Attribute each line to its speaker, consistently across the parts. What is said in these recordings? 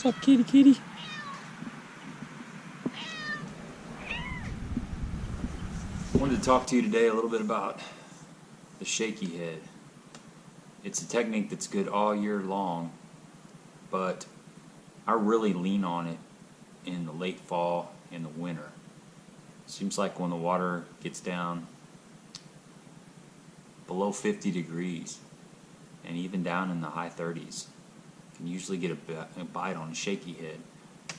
Speaker 1: up, kitty kitty?
Speaker 2: I wanted to talk to you today a little bit about the shaky head. It's a technique that's good all year long, but I really lean on it in the late fall and the winter. Seems like when the water gets down below 50 degrees and even down in the high 30s, you can usually get a bite on a shaky head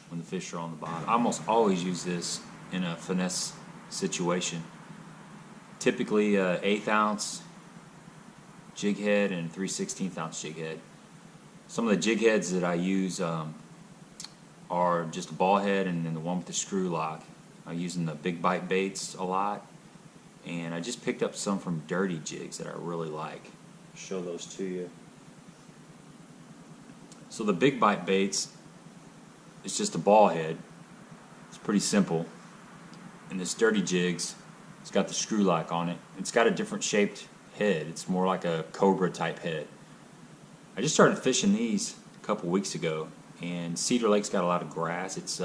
Speaker 2: when the fish are on the bottom. I almost always use this in a finesse situation. Typically 1/8 ounce jig head and 3/16 ounce jig head. Some of the jig heads that I use are just a ball head and then the one with the screw lock. I'm using the big bite baits a lot, and I just picked up some from Dirty Jigs that I really like. I'll show those to you. So the big bite baits, it's just a ball head. It's pretty simple. And this Dirty Jigs, it's got the screw lock on it. It's got a different shaped head. It's more like a cobra type head. I just started fishing these a couple weeks ago, and Cedar Lake's got a lot of grass. It's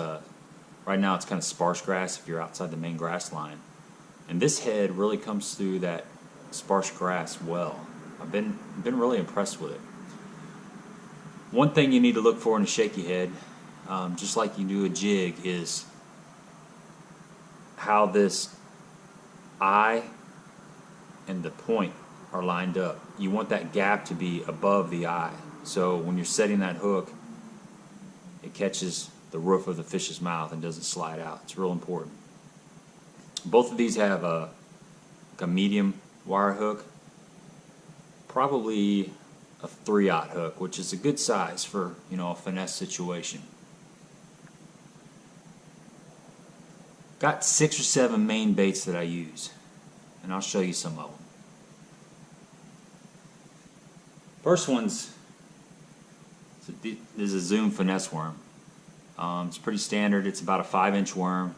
Speaker 2: right now it's kind of sparse grass if you're outside the main grass line. And this head really comes through that sparse grass well. I've been really impressed with it. One thing you need to look for in a shaky head, just like you do a jig, is how this eye and the point are lined up. You want that gap to be above the eye, so when you're setting that hook, it catches the roof of the fish's mouth and doesn't slide out. It's real important. Both of these have a medium wire hook, probably a 3/0 hook, which is a good size for, you know, a finesse situation. Got 6 or 7 main baits that I use, and I'll show you some of them. First one's this is a Zoom finesse worm. It's pretty standard. It's about a 5-inch worm.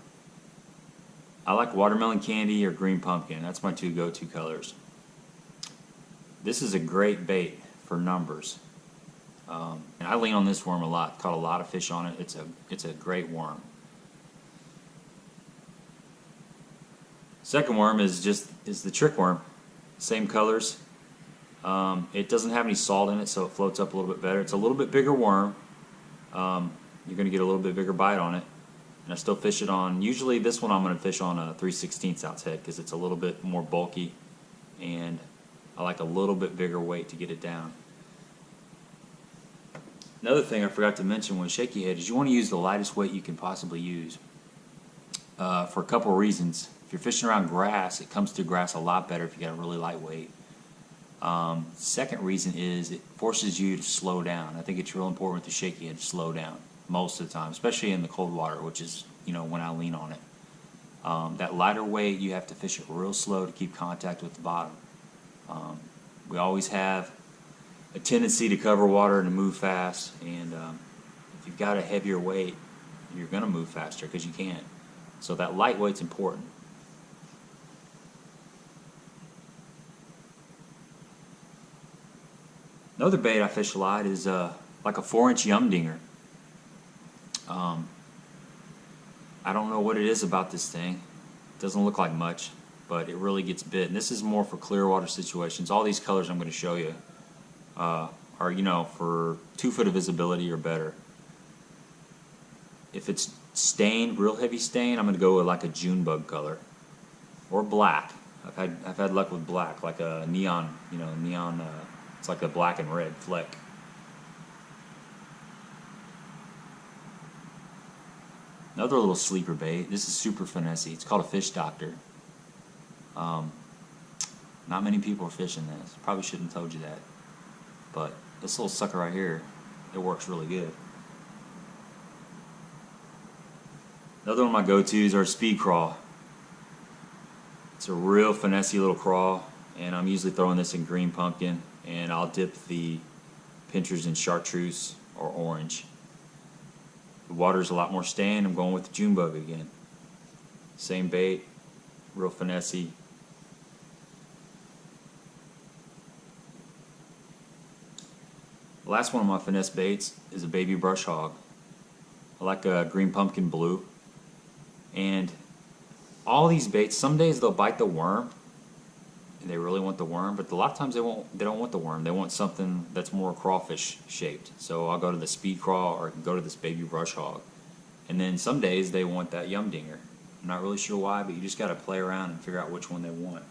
Speaker 2: I like watermelon candy or green pumpkin. That's my two go-to colors. This is a great bait for numbers, and I lean on this worm a lot. Caught a lot of fish on it. It's a great worm. Second worm is the trick worm. Same colors. It doesn't have any salt in it, so it floats up a little bit better. It's a little bit bigger worm. You're going to get a little bit bigger bite on it. And I still fish it on, usually this one I'm going to fish on a 3/16 ounce head because it's a little bit more bulky, and I like a little bit bigger weight to get it down. Another thing I forgot to mention with shaky head is you want to use the lightest weight you can possibly use for a couple of reasons. If you're fishing around grass, it comes through grass a lot better if you got a really light weight. Second reason is it forces you to slow down. I think it's real important with the shaky head to slow down most of the time, especially in the cold water, which is, you know, when I lean on it. That lighter weight, you have to fish it real slow to keep contact with the bottom. We always have a tendency to cover water and to move fast, and if you've got a heavier weight, you're going to move faster because you can. So that light weight's important. Another bait I fish a lot is like a 4-inch yum dinger. I don't know what it is about this thing. It doesn't look like much, but it really gets bit. And this is more for clear water situations. All these colors I'm going to show you are, you know, for 2 foot of visibility or better. If it's stained, real heavy stain, I'm going to go with like a June bug color or black. I've had luck with black, like a neon, you know, neon. It's like a black and red fleck. Another little sleeper bait. This is super finessey. It's called a fish doctor. Not many people are fishing this. Probably shouldn't have told you that. But this little sucker right here, it works really good. Another one of my go-tos are speed crawl. It's a real finessey little crawl, and I'm usually throwing this in green pumpkin, and I'll dip the pinchers in chartreuse or orange. The water's a lot more stained. I'm going with the June bug again. Same bait, real finessey. The last one of my finesse baits is a baby brush hog. I like a green pumpkin blue. And all these baits, some days they'll bite the worm, and they really want the worm, but a lot of times they don't want the worm. They want something that's more crawfish shaped. So I'll go to the speed crawl or I can go to this baby brush hog. And then some days they want that yum dinger. I'm not really sure why, but you just got to play around and figure out which one they want.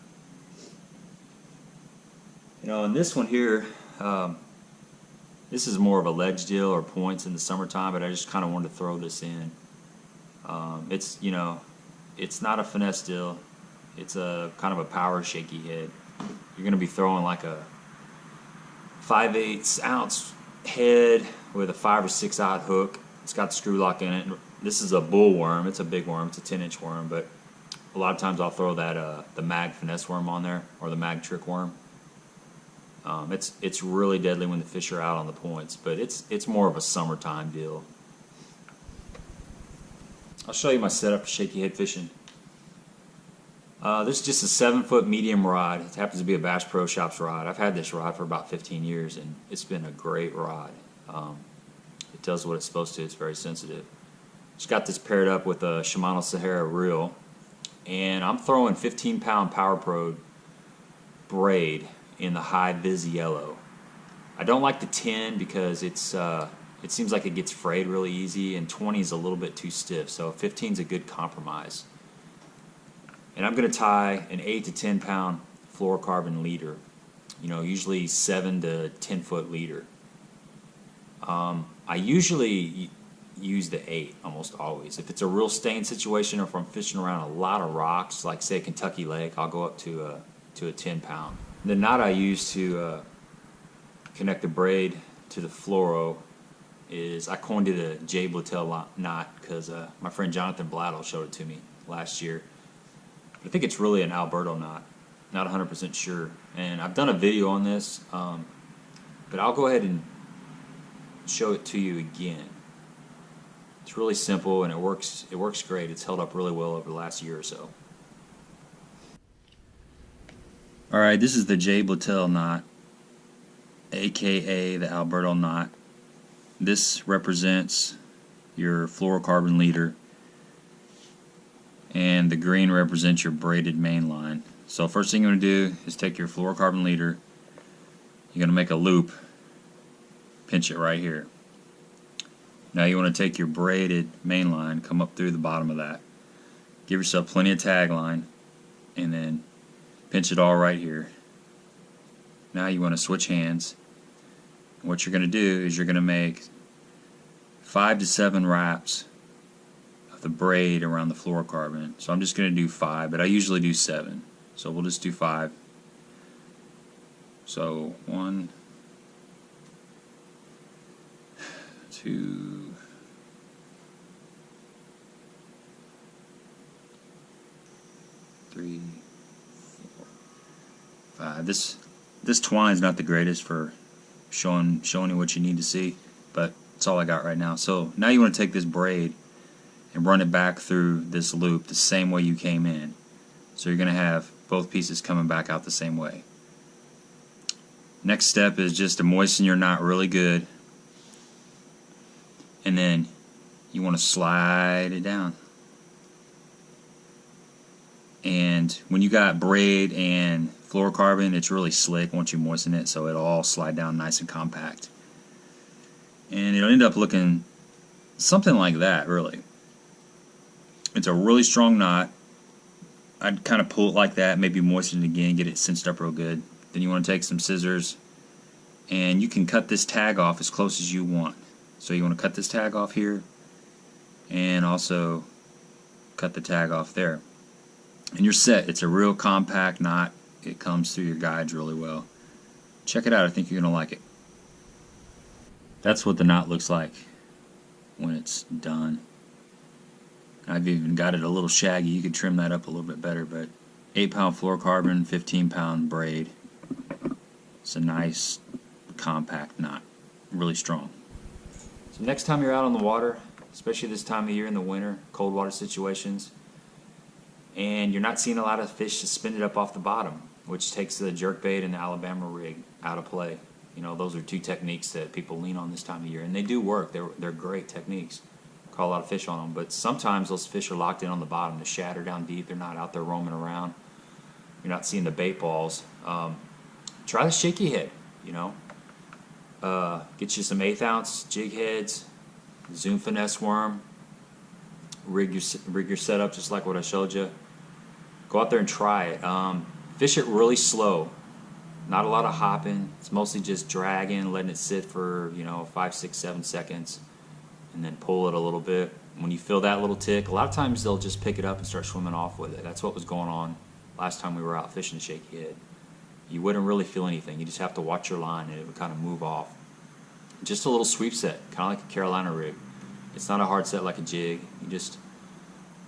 Speaker 2: You know, and this one here, this is more of a ledge deal or points in the summertime, but I just kind of wanted to throw this in. It's, you know, it's not a finesse deal. It's a kind of a power shaky head. You're going to be throwing like a 5/8 ounce head with a 5 or 6 odd hook. It's got the screw lock in it. This is a bull worm. It's a big worm. It's a 10-inch worm, but a lot of times I'll throw that the mag finesse worm on there, or the mag trick worm. It's really deadly when the fish are out on the points, but it's more of a summertime deal. I'll show you my setup for shaky head fishing. This is just a 7-foot medium rod. It happens to be a Bass Pro Shops rod. I've had this rod for about 15 years, and it's been a great rod. It does what it's supposed to. It's very sensitive. Just got this paired up with a Shimano Sahara reel, and I'm throwing 15-pound Power Pro braid in the high vis yellow. I don't like the 10 because it seems like it gets frayed really easy, and 20 is a little bit too stiff, so 15 is a good compromise. And I'm going to tie an 8 to 10 pound fluorocarbon leader, you know, usually 7 to 10 foot leader. I usually use the 8 almost always. If it's a real stain situation, or if I'm fishing around a lot of rocks, like say Kentucky Lake, I'll go up to a 10 pound. The knot I use to connect the braid to the fluoro is, I coined it a J. Blattell knot because my friend Jonathan Blattell showed it to me last year. I think it's really an Alberto knot, not 100% sure. And I've done a video on this, but I'll go ahead and show it to you again. It's really simple and it works great. It's held up really well over the last year or so. Alright, this is the J. Blattell knot, aka the Alberto knot. This represents your fluorocarbon leader, and the green represents your braided main line. So first thing you're going to do is take your fluorocarbon leader, you're going to make a loop, pinch it right here. Now you want to take your braided main line, come up through the bottom of that, give yourself plenty of tag line, and then pinch it all right here. Now you want to switch hands. What you're going to do is you're going to make 5 to 7 wraps of the braid around the fluorocarbon. So I'm just going to do 5, but I usually do 7. So we'll just do 5. So 1, 2, 3, 4, 5. This twine is not the greatest for showing you what you need to see, but it's all I got right now. So now you want to take this braid and run it back through this loop the same way you came in. So you're going to have both pieces coming back out the same way. Next step is just to moisten your knot really good, and then you want to slide it down. And when you got braid and fluorocarbon, it's really slick once you moisten it, so it'll all slide down nice and compact. And it'll end up looking something like that, really. It's a really strong knot. I'd kind of pull it like that, maybe moisten it again, get it cinched up real good. Then you want to take some scissors, and you can cut this tag off as close as you want. So you want to cut this tag off here, and also cut the tag off there. And you're set. It's a real compact knot. It comes through your guides really well. Check it out. I think you're going to like it. That's what the knot looks like when it's done. I've even got it a little shaggy. You could trim that up a little bit better, but 8-pound fluorocarbon, 15-pound braid. It's a nice compact knot. Really strong. So next time you're out on the water, especially this time of year in the winter, cold water situations, and you're not seeing a lot of fish suspended up off the bottom, which takes the jerkbait and the Alabama rig out of play. You know, those are two techniques that people lean on this time of year, and they do work. They're great techniques. caught a lot of fish on them. But sometimes those fish are locked in on the bottom. The shad are down deep. They're not out there roaming around. You're not seeing the bait balls. Try the shaky head, you know. Get you some 1/8 ounce jig heads, Zoom finesse worm. Rig your setup just like what I showed you. Go out there and try it. Fish it really slow. Not a lot of hopping. It's mostly just dragging, letting it sit for 5, 6, 7 seconds, and then pull it a little bit. When you feel that little tick, a lot of times they'll just pick it up and start swimming off with it. That's what was going on last time we were out fishing shaky head. You wouldn't really feel anything. You just have to watch your line and it would kind of move off. Just a little sweep set, kind of like a Carolina rig. It's not a hard set like a jig. You just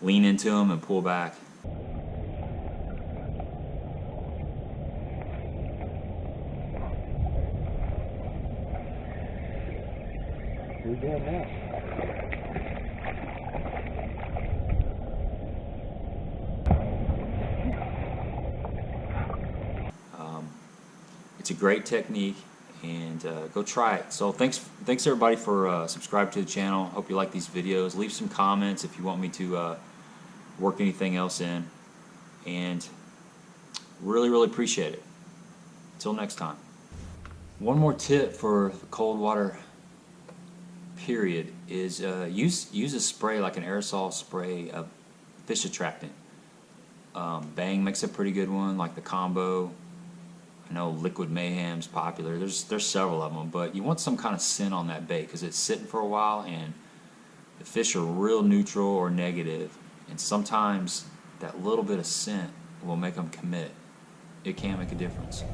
Speaker 2: lean into them and pull back.
Speaker 1: Who's doing that?
Speaker 2: It's a great technique, and go try it. So thanks everybody for subscribing to the channel. Hope you like these videos. Leave some comments if you want me to work anything else in, and really appreciate it. Until next time. One more tip for the cold water period is use a spray like an aerosol spray of fish attractant. Bang makes a pretty good one, like the combo. I know Liquid Mayhem's popular. There's several of them, but you want some kind of scent on that bait because it's sitting for a while and the fish are real neutral or negative, and sometimes that little bit of scent will make them commit. It can make a difference.